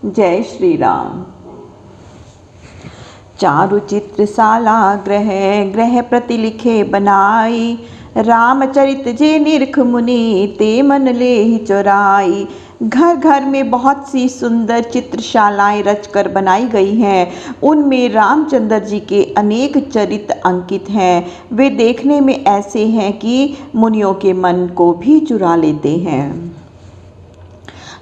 जय श्री राम। चारु चित्रशाला ग्रह ग्रह प्रति लिखे बनाई, रामचरित जे निरख मुनि ते मन ले ही चोराई। घर घर में बहुत सी सुंदर चित्रशालाएं रचकर बनाई गई हैं। उनमें रामचंद्र जी के अनेक चरित्र अंकित हैं। वे देखने में ऐसे हैं कि मुनियों के मन को भी चुरा लेते हैं।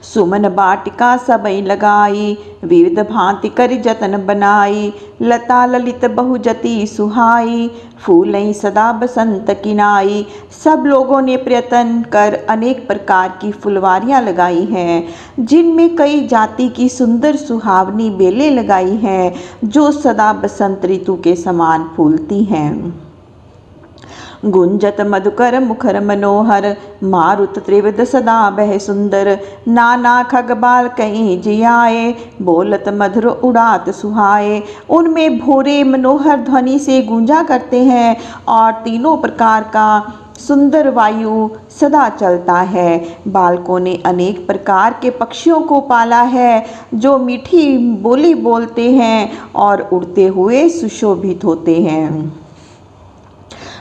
सुमन बाटिका सबई लगाई, विविध भांति कर जतन बनाई। लता ललित बहुजति सुहाई, फूलई सदा बसंत किनाई। सब लोगों ने प्रयत्न कर अनेक प्रकार की फुलवारियां लगाई हैं, जिनमें कई जाति की सुंदर सुहावनी बेलें लगाई हैं, जो सदा बसंत ऋतु के समान फूलती हैं। गुंजत मधुकर मुखर मनोहर, मारुत त्रिविध सदा बह सुंदर। नाना खगबाल कहीं जियाए, बोलत मधुर उड़ात सुहाए। उनमें भोरे मनोहर ध्वनि से गूंजा करते हैं और तीनों प्रकार का सुंदर वायु सदा चलता है। बालकों ने अनेक प्रकार के पक्षियों को पाला है, जो मीठी बोली बोलते हैं और उड़ते हुए सुशोभित होते हैं।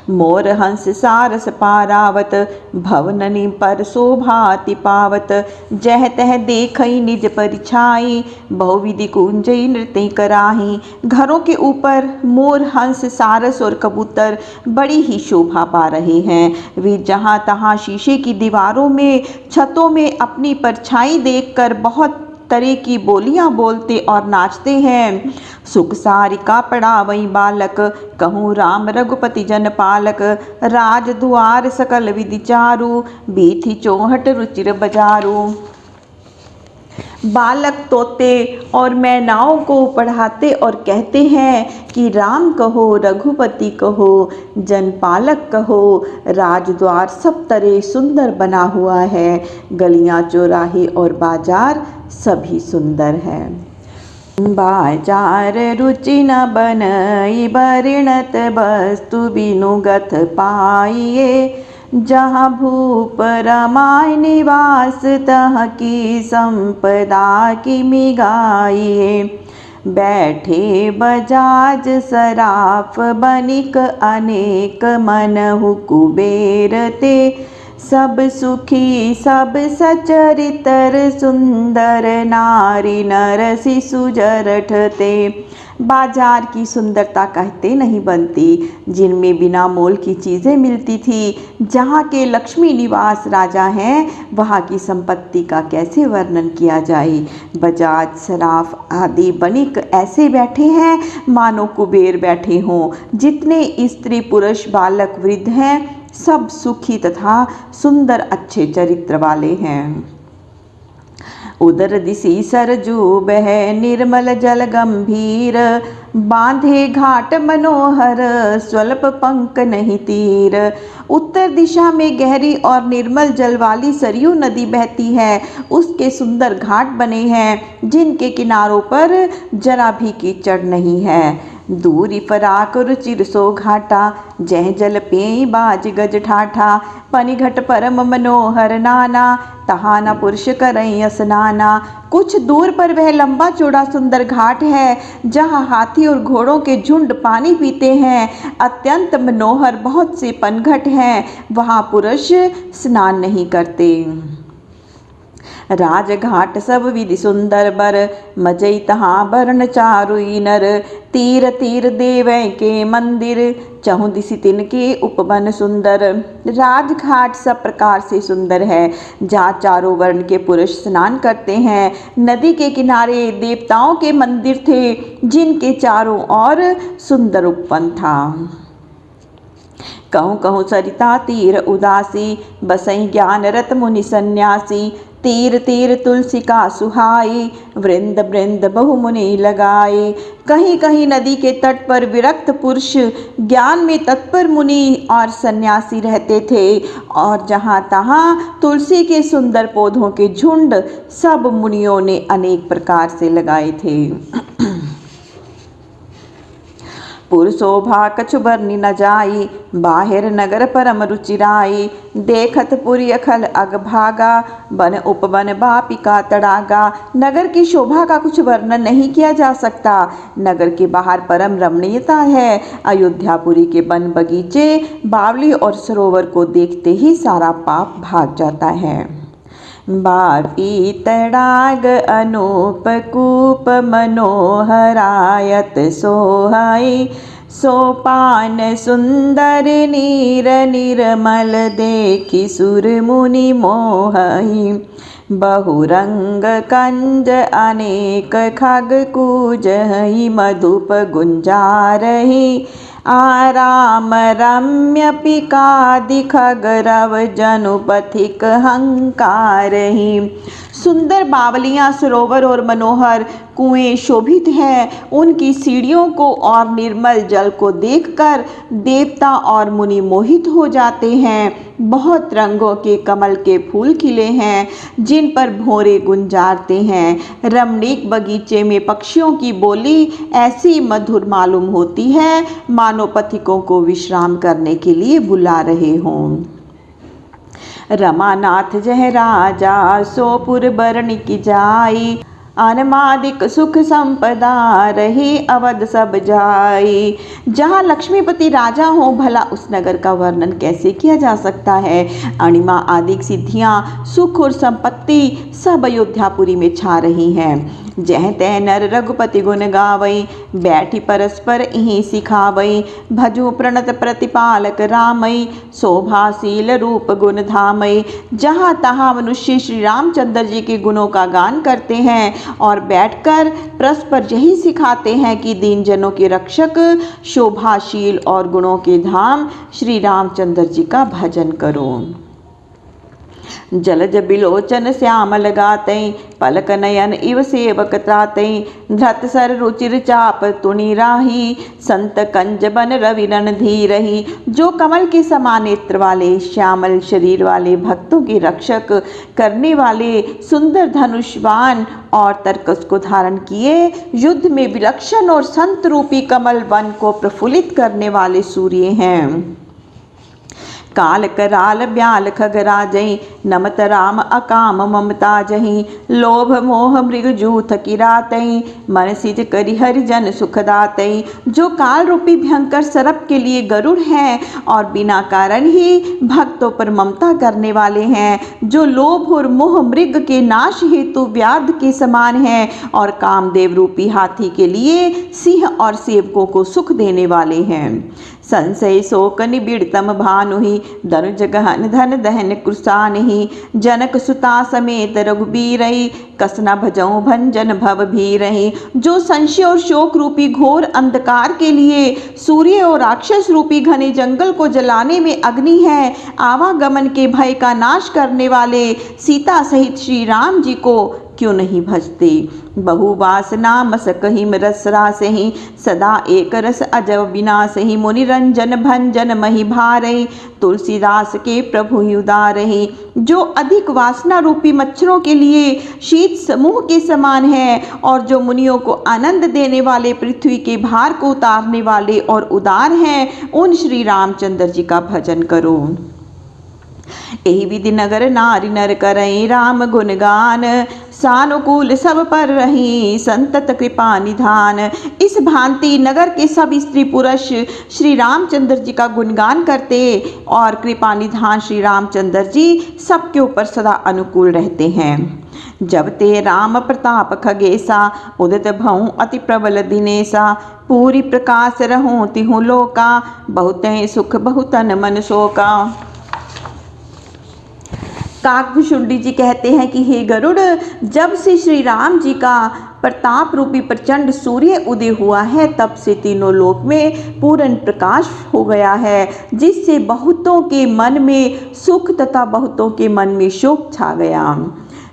मोर हंस सारस पारावत, भवननि पर शोभाति पावत। जह तह देखई निज परिछाई, बहुविधि कुंजई नृत्य कराही। घरों के ऊपर मोर हंस सारस और कबूतर बड़ी ही शोभा पा रहे हैं। वे जहाँ तहाँ शीशे की दीवारों में, छतों में अपनी परछाई देखकर बहुत तरह की बोलियां बोलते और नाचते हैं। सुख सारिका पढ़ावई बालक, कहूँ राम रघुपति जन पालक। राज दुआर सकल विधि चारु, बीथी चौहट रुचिर बजारू। बालक तोते और मैनाओं को पढ़ाते और कहते हैं कि राम कहो, रघुपति कहो, जनपालक कहो। राजद्वार सब तरह सुंदर बना हुआ है। गलियां, चौराहे और बाजार सभी सुंदर है। बाजार रुचि न बनई, बरिणत वस्तु बिनुगत पाइए। जहाँ भूप रमाय निवास, तह की संपदा की मिगाइए। बैठे बजाज सराफ, बनिक अनेक मनहु कुबेर ते। सब सुखी सब सचरितर, सुंदर नारी नर शिशु जरठ ते। बाजार की सुंदरता कहते नहीं बनती, जिनमें बिना मोल की चीज़ें मिलती थी। जहाँ के लक्ष्मी निवास राजा हैं, वहाँ की संपत्ति का कैसे वर्णन किया जाए। बजाज सराफ आदि बनिक ऐसे बैठे हैं मानो कुबेर बैठे हों। जितने स्त्री पुरुष बालक वृद्ध हैं, सब सुखी तथा सुंदर अच्छे चरित्र वाले हैं। उदर दिशि सरजू बह, निर्मल जल गंभीर। बांधे घाट मनोहर, स्वल्प पंक नहीं तीर। उत्तर दिशा में गहरी और निर्मल जल वाली सरयू नदी बहती है। उसके सुंदर घाट बने हैं, जिनके किनारों पर जरा भी कीचड़ नहीं है। दूरी फराक रुचिर सो घाटा, जह जल पेई बाज गज ठाठा। पनिघट परम मनोहर नाना, तहा न पुरुष करई स्नाना। कुछ दूर पर वह लंबा चौड़ा सुंदर घाट है, जहाँ हाथी और घोड़ों के झुंड पानी पीते हैं। अत्यंत मनोहर बहुत से पनघट हैं, वहाँ पुरुष स्नान नहीं करते। राजघाट सब विधि सुंदर बर, मजई तहाँ बरन चारुई नर। तीर तीर देवै के मंदिर, चहु दिशि तिनके उपवन सुंदर। राजघाट सब प्रकार से सुंदर है, जहाँ चारों वर्ण के पुरुष स्नान करते हैं। नदी के किनारे देवताओं के मंदिर थे, जिनके चारों ओर सुंदर उपवन था। कहूँ कहूँ सरिता तीर उदासी, बसई ज्ञान रत मुनि सन्यासी। तीर तीर तुलसी का सुहाई, वृंद वृंद बहु मुनि लगाए। कहीं कहीं नदी के तट पर विरक्त पुरुष, ज्ञान में तत्पर मुनि और सन्यासी रहते थे, और जहाँ तहाँ तुलसी के सुंदर पौधों के झुंड सब मुनियों ने अनेक प्रकार से लगाए थे। पुर शोभा कछु बरनी न जाई, बाहिर नगर परम रुचिराई। देखत पुरी अखल अग भागा, बन उपवन बापिका तड़ागा। नगर की शोभा का कुछ वर्णन नहीं किया जा सकता। नगर के बाहर परम रमणीयता है। अयोध्यापुरी के वन बगीचे, बावली और सरोवर को देखते ही सारा पाप भाग जाता है। बापी तड़ाग अनूप कूप मनोहरायत सोहाई। सोपान सुंदर नीर निर्मल देखी सुर मुनि मोहई। बहुरंग कंज अनेक खग कूजहि मधुप गुंजारहि। आराम रम्य पिकादि खगरव जनु पथिक हंकारहि। सुंदर बावलियां, सरोवर और मनोहर कुएं शोभित हैं। उनकी सीढ़ियों को और निर्मल जल को देखकर देवता और मुनि मोहित हो जाते हैं। बहुत रंगों के कमल के फूल खिले हैं, जिन पर भौरे गुंजारते हैं। रमणीक बगीचे में पक्षियों की बोली ऐसी मधुर मालूम होती है, मानो पथिकों को विश्राम करने के लिए बुला रहे हों। रमानाथ जह राजा सोपुर बरणी की जाई। अनमादिक सुख संपदा रही अवध सब जाई। जहाँ लक्ष्मीपति राजा हो, भला उस नगर का वर्णन कैसे किया जा सकता है। अणिमा आदि सिद्धियाँ, सुख और संपत्ति सब अयोध्यापुरी में छा रही हैं। जह तह नर रघुपति गुण गावई, बैठी परस्पर इहीं सिखावई। भजु प्रणत प्रतिपालक रामई, शोभाशील रूप गुण धामई। जहाँ तहाँ मनुष्य श्री रामचंद्र जी के गुणों का गान करते हैं और बैठकर परस्पर यही सिखाते हैं कि दीन जनों के रक्षक, शोभाशील और गुणों के धाम श्री रामचंद्र जी का भजन करो। जलज बिलोचन श्यामल गातई, पलक नयन इव सेवक त्रातई। धृत सर रुचिर चाप तुनि राही, संत कंज बन रवि रणधीरहि। जो कमल के समान नेत्र वाले, श्यामल शरीर वाले, भक्तों के रक्षक करने वाले, सुंदर धनुष्वान और तरकस को धारण किए, युद्ध में विलक्षण और संत रूपी कमल वन को प्रफुल्लित करने वाले सूर्य हैं। काल कराल ब्याल खगराजई, नमत राम अकाम ममता जही। लोभ मोह मृग जूथ किरातई, मन सिज करि हरिजन सुखदातई। जो काल रूपी भयंकर सर्प के लिए गरुड़ हैं और बिना कारण ही भक्तों पर ममता करने वाले हैं। जो लोभ और मोह मृग के नाश हेतु व्याध के समान हैं और कामदेव रूपी हाथी के लिए सिंह और सेवकों को सुख देने वाले हैं। संशय शोक निबिड़तम भानुहि, धनुज गहन धन दहन कृशानहि। जनक सुता समेत रघुबीरहि, कसना भजऊ भंजन भव भीरहि। जो संशय और शोक रूपी घोर अंधकार के लिए सूर्य और राक्षस रूपी घने जंगल को जलाने में अग्नि है, आवागमन के भय का नाश करने वाले सीता सहित श्री राम जी को क्यों नहीं भजते। बहुवासना मस कहिम रस रासहि, सदा एक रस अजब विनाशहि। मुनि रंजन भंजन मही भारहि, तुलसीदास के प्रभु उदारहि। जो अधिक वासना रूपी मच्छरों के लिए शीत समूह के समान है और जो मुनियों को आनंद देने वाले, पृथ्वी के भार को उतारने वाले और उदार हैं, उन श्री रामचंद्र जी का भजन करो। एहि विधि नगर नारी नर करई, राम गुणगान। सानुकूल सब पर रही, संतत कृपा निधान। इस भांति नगर के सब स्त्री पुरुष श्री रामचंद्र जी का गुणगान करते और कृपा निधान श्री रामचंद्र जी सबके ऊपर सदा अनुकूल रहते हैं। जब ते राम प्रताप खगेसा, उदित भऊ अति प्रबल दिनेसा। पूरी प्रकाश रहूं तिहु लोका, बहुत सुख बहुतन मन शोका। काकभुशुंडी जी कहते हैं कि हे गरुड़, जब से श्री राम जी का प्रताप रूपी प्रचंड सूर्य उदय हुआ है, तब से तीनों लोक में पूर्ण प्रकाश हो गया है, जिससे बहुतों के मन में सुख तथा बहुतों के मन में शोक छा गया।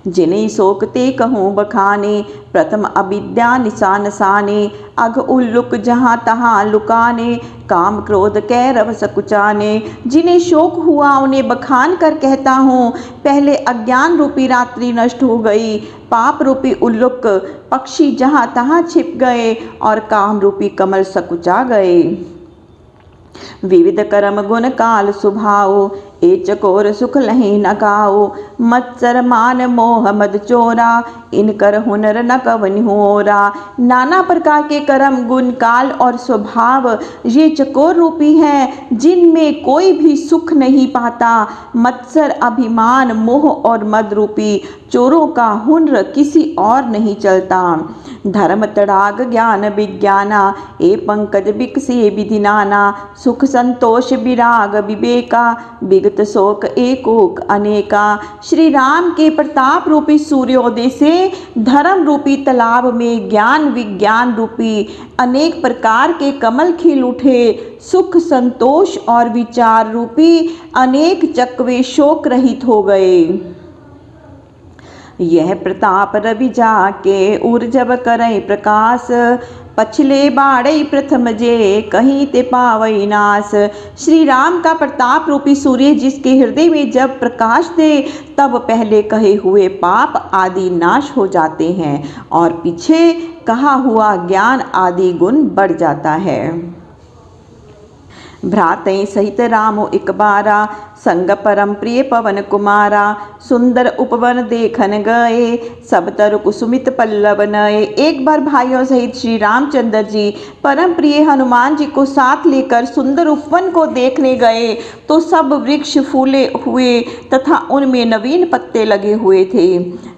जिन्हीं सोकते कहूँ बखाने, प्रथम अविद्या निशान साने, अघ उल्लुक जहाँ तहाँ लुकाने, काम क्रोध कै रव सकुचाने। जिन्हें शोक हुआ उन्हें बखान कर कहता हूँ, पहले अज्ञान रूपी रात्रि नष्ट हो गई, पाप रूपी उल्लुक पक्षी जहाँ तहाँ छिप गए और काम रूपी कमल सकुचा गए। विविध कर्म गुण काल सुभाओ, ए चकोर सुख लही न गाओ, मत्सर मान मोह मद चोरा, इनकर हुनर न कवन होरा। नाना प्रकार के कर्म गुण काल और स्वभाव ये चकोर रूपी हैं, जिनमें कोई भी सुख नहीं पाता। मत्सर अभिमान मोह और मद रूपी चोरों का हुनर किसी और नहीं चलता। धर्म तड़ाग ज्ञान विज्ञाना, ए पंकज बिकसे विधि नाना, सुख संतोष विराग विवेका, विगत शोक एकोक अनेका। श्री राम के प्रताप रूपी सूर्योदय से धर्म रूपी तालाब में ज्ञान विज्ञान रूपी अनेक प्रकार के कमल खिल उठे। सुख संतोष और विचार रूपी अनेक चकवे शोक रहित हो गए। यह प्रताप रवि जाके ऊर्जब करई प्रकाश, पछले बाड़ई प्रथम जे कहीं ते पावई नाश। श्री राम का प्रताप रूपी सूर्य जिसके हृदय में जब प्रकाश दे तब पहले कहे हुए पाप आदि नाश हो जाते हैं और पीछे कहा हुआ ज्ञान आदि गुण बढ़ जाता है। भ्रातई सहित रामो एक बारा, संग परम प्रिय पवन कुमारा, सुंदर उपवन देखन गए, सब तरु कुसुमित पल्लव नए। एक बार भाइयों सहित श्री रामचंद्र जी परम प्रिय हनुमान जी को साथ लेकर सुंदर उपवन को देखने गए तो सब वृक्ष फूले हुए तथा उनमें नवीन पत्ते लगे हुए थे।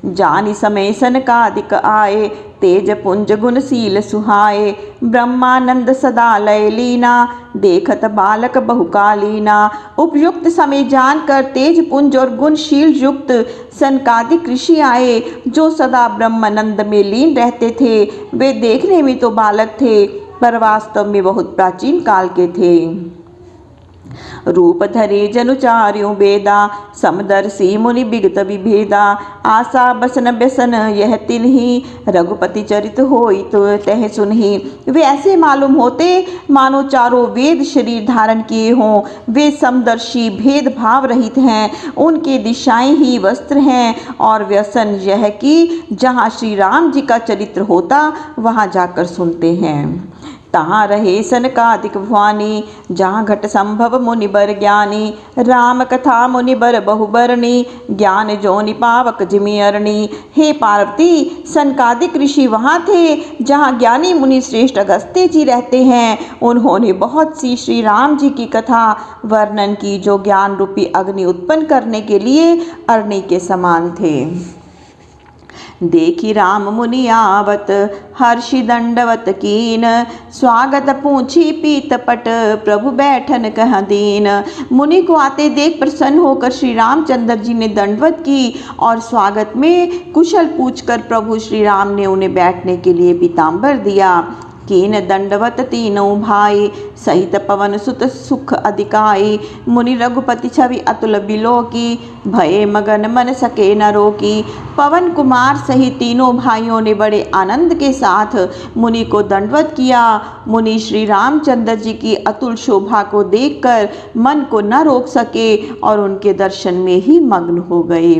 जानि समय सनकादिक आए, तेज पुंज गुणशील सुहाए, ब्रह्मानंद सदा लय लीना, देखत बालक बहुकालीना। उपयुक्त समय जानकर तेज पुंज और गुणशील युक्त सनकादिक ऋषि आए जो सदा ब्रह्मानंद में लीन रहते थे। वे देखने में तो बालक थे पर वास्तव में बहुत प्राचीन काल के थे। रूप धरे जनुचार्यों वेदा, समदर्शी मुनि विगत विभेदा, आशा बसन व्यसन यह तिन्ही, रघुपति चरित होई तो तह सुनही। वे ऐसे मालूम होते मानो चारों वेद शरीर धारण किए हों। वे समदर्शी भेदभाव रहित हैं, उनके दिशाएं ही वस्त्र हैं और व्यसन यह कि जहाँ श्री राम जी का चरित्र होता वहाँ जाकर सुनते हैं। तहाँ रहे सनकादिक भवानी, जहाँ घट संभव मुनिबर ज्ञानी, राम कथा मुनिबर बहुबरणी, ज्ञान जोनि पावक जिमि अरणी। हे पार्वती, सनकादिक ऋषि वहाँ थे जहाँ ज्ञानी मुनि श्रेष्ठ अगस्त्य जी रहते हैं। उन्होंने बहुत सी श्री राम जी की कथा वर्णन की जो ज्ञान रूपी अग्नि उत्पन्न करने के लिए अरणी के समान थे। देखी राम मुनि आवत, हर्षि दंडवत कीन, स्वागत पूछी पीत पट, प्रभु बैठन कह दीन। मुनि को आते देख प्रसन्न होकर श्री रामचंद्र जी ने दंडवत की और स्वागत में कुशल पूछकर प्रभु श्री राम ने उन्हें बैठने के लिए पीताम्बर दिया। कीन दंडवत तीनों भाई, सहित पवन सुत सुख अधिकाई। मुनि रघुपति छवि अतुल बिलोकी, भये मगन मन सके न रोकी। पवन कुमार सहित तीनों भाइयों ने बड़े आनंद के साथ मुनि को दंडवत किया। मुनि श्री रामचंद्र जी की अतुल शोभा को देखकर मन को न रोक सके और उनके दर्शन में ही मग्न हो गए।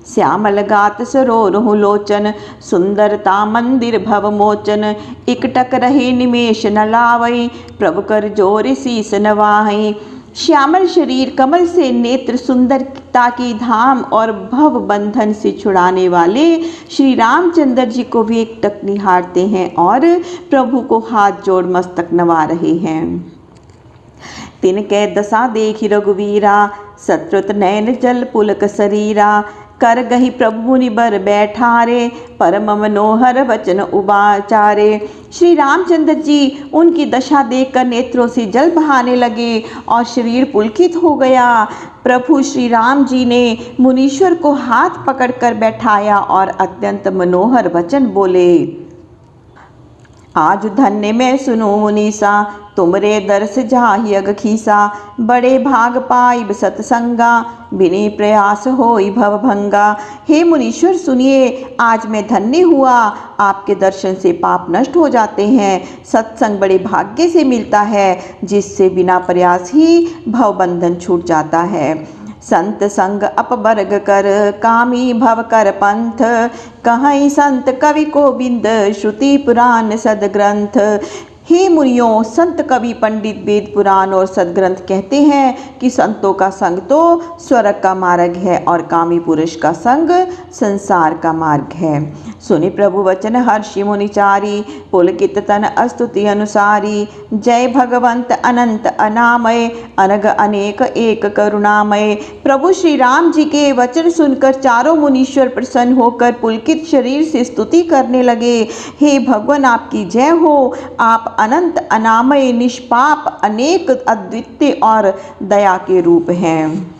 श्यामल गात सरोरहु लोचन, सुंदरता मंदिर भव मोचन। इकटक रहे निमेष न लावई, प्रभु कर जोर शीस नवाई। श्यामल शरीर कमल से नेत्र सुंदरता की धाम और भव बंधन से छुड़ाने वाले श्री रामचंद्र जी को भी एकटक निहारते हैं और प्रभु को हाथ जोड़ मस्तक नवा रहे हैं। तिनके दशा देखी रघुवीरा, सत्रुत नयन जल पुलक शरीरा। कर गही प्रभु मुनि बर बैठारे, परम मनोहर वचन उबाचारे। श्री रामचंद्र जी उनकी दशा देखकर नेत्रों से जल बहाने लगे और शरीर पुलकित हो गया। प्रभु श्री राम जी ने मुनीश्वर को हाथ पकड़कर बैठाया और अत्यंत मनोहर वचन बोले। आज धन्य मैं सुनो मुनीसा, तुमरे दर्श जाहि अग खीसा। बड़े भाग पाइब सतसंगा, बिने प्रयास होई भव भंगा। हे मुनीश्वर सुनिए, आज मैं धन्य हुआ, आपके दर्शन से पाप नष्ट हो जाते हैं। सत्संग बड़े भाग्य से मिलता है, जिससे बिना प्रयास ही भव बंधन छूट जाता है। संत संग अपवर्ग कर, कामी भव कर पंथ। कहीं संत कवि गोविंद, श्रुति पुराण सदग्रंथ। हे मुनियों, संत कवि पंडित वेद पुराण और सदग्रंथ कहते हैं कि संतों का संग तो स्वर्ग का मार्ग है और कामी पुरुष का संग संसार का मार्ग है। सुनि प्रभु वचन हर्षि मुनिचारी, पुलकित तन स्तुति अनुसारी। जय भगवंत अनंत अनामय, अनग अनेक एक करुणामय। प्रभु श्री राम जी के वचन सुनकर चारों मुनीश्वर प्रसन्न होकर पुलकित शरीर से स्तुति करने लगे। हे भगवान, आपकी जय हो, आप अनंत अनामय निष्पाप अनेक अद्वितीय और दया के रूप हैं।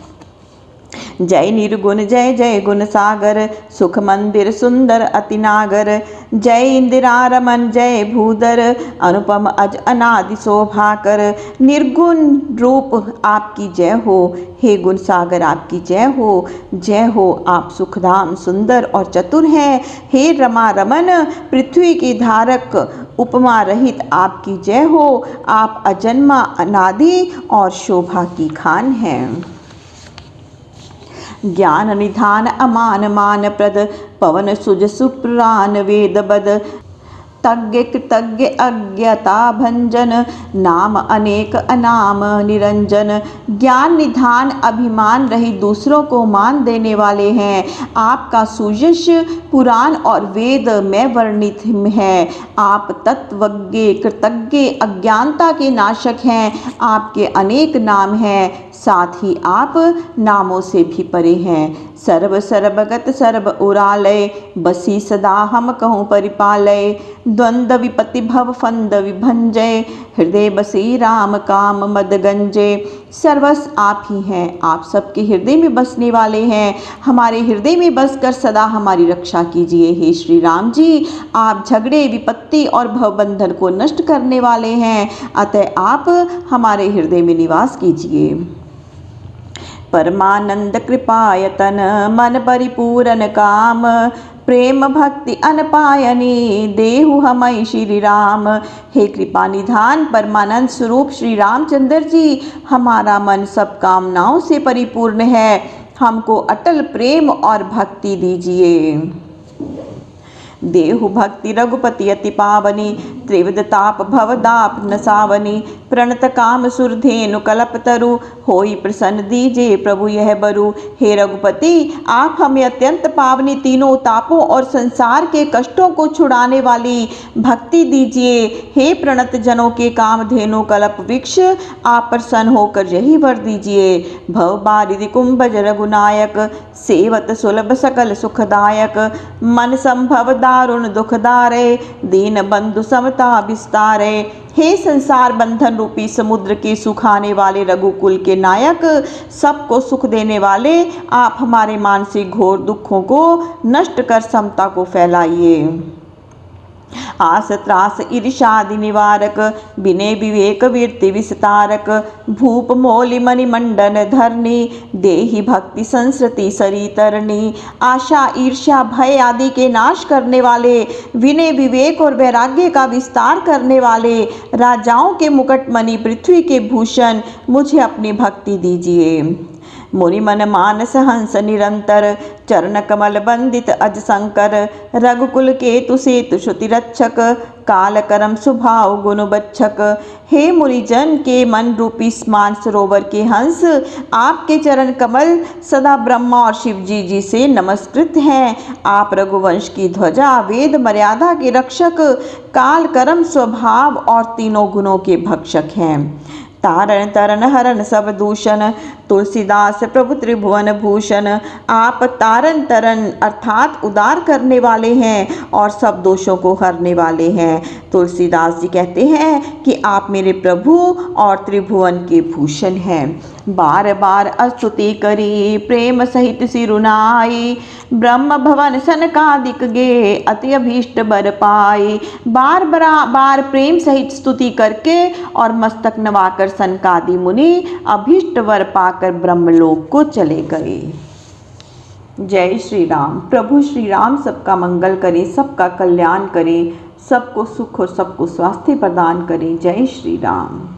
जय निर्गुण जय जय गुण सागर, सुख मंदिर सुंदर अति नागर। जय इंदिरा रमन जय भूधर, अनुपम अज अनादि शोभाकर। निर्गुण रूप आपकी जय हो, हे गुण सागर आपकी जय हो, जय हो। आप सुखधाम सुंदर और चतुर हैं। हे रमा रमन पृथ्वी के धारक, उपमा रहित आपकी जय हो। आप अजन्मा अनादि और शोभा की खान हैं। ज्ञान निधान अमान मान प्रद, पवन सुज सुपुराण वेद बद। तज्ञ कृतज्ञ अज्ञता भंजन, नाम अनेक अनाम निरंजन। ज्ञान निधान अभिमान रहित दूसरों को मान देने वाले हैं। आपका सुयश पुराण और वेद में वर्णित है। आप तत्वज्ञ कृतज्ञ अज्ञानता के नाशक हैं। आपके अनेक नाम हैं, साथ ही आप नामों से भी परे हैं। सर्व सर्वगत सर्व उरालय, बसी सदा हम कहूँ परिपालय। द्वंद्व विपत्ति भव फंद विभंजय, हृदय बसी राम काम मद गंजे। सर्वस्व आप ही हैं, आप सबके हृदय में बसने वाले हैं। हमारे हृदय में बसकर सदा हमारी रक्षा कीजिए। हे श्री राम जी, आप झगड़े विपत्ति और भवबंधन को नष्ट करने वाले हैं, अतः आप हमारे हृदय में निवास कीजिए। परमानंद कृपायतन, मन परिपूरन काम। प्रेम भक्ति अनपायनी, देहु हमई श्री राम। हे कृपा निधान परमानंद स्वरूप श्री रामचंद्र जी, हमारा मन सब कामनाओं से परिपूर्ण है। हमको अटल प्रेम और भक्ति दीजिए। देहु भक्ति रघुपति अति पावनी, त्रिविध ताप भवदाप नसावनी। प्रणत काम सुरधेनु कल्प तरु, होई प्रसन्न दीजे प्रभु यह बरु। हे रघुपति, आप हमें अत्यंत पावनी तीनों तापों और संसार के कष्टों को छुड़ाने वाली भक्ति दीजिए। हे प्रणत जनों के कामधेनु कल्प वृक्ष, आप प्रसन्न होकर यही वर दीजिए। भव बारिधि कुंभज रघुनायक, सेवत सुलभ सकल सुखदायक। मन संभव दारुण दुखदारे, दीन बंधु समता विस्तारे। हे संसार बंधन रूपी समुद्र के सुखाने वाले रघुकुल के नायक, सबको सुख देने वाले, आप हमारे मानसिक घोर दुखों को नष्ट कर समता को फैलाइए। आस त्रास ईर्षादि निवारक, विनय विवेक वीर्ति विस्तारक। भूप मोलि मणि मंडन धरनी, देहि भक्ति संस्कृति सरितरणी। आशा ईर्ष्या भय आदि के नाश करने वाले, विनय विवेक और वैराग्य का विस्तार करने वाले, राजाओं के मुकुटमणि पृथ्वी के भूषण, मुझे अपनी भक्ति दीजिए। मुनि मन मानस हंस निरंतर, चरण कमल बंदित अज शंकर। रघुकुल केतु सेतु श्रुति रक्षक, काल करम स्वभाव गुण बच्छक। हे मुनिजन के मन रूपी स्मान सरोवर के हंस, आपके चरण कमल सदा ब्रह्मा और शिव जी से नमस्कृत हैं। आप रघुवंश की ध्वजा, वेद मर्यादा के रक्षक, काल करम स्वभाव और तीनों गुणों के भक्षक हैं। तारण तरन हरण सब दूषण, तुलसीदास प्रभु त्रिभुवन भूषण, आप तारन तरन अर्थात उदार करने वाले हैं और सब दोषों को हरने वाले हैं। तुलसीदास जी कहते हैं कि आप मेरे प्रभु और त्रिभुवन के भूषण हैं। बार बार स्तुति करी प्रेम सहित सिरुनाई, ब्रह्म भवन सनकादिक गे अति अभीष्ट बर पाई। बार प्रेम सहित स्तुति करके और मस्तक नवाकर सनकादि मुनि अभीष्ट वर पाकर ब्रह्मलोक को चले गए। जय श्री राम। प्रभु श्री राम सबका मंगल करें, सबका कल्याण करें, सबको सुख और सबको स्वास्थ्य प्रदान करें। जय श्री राम।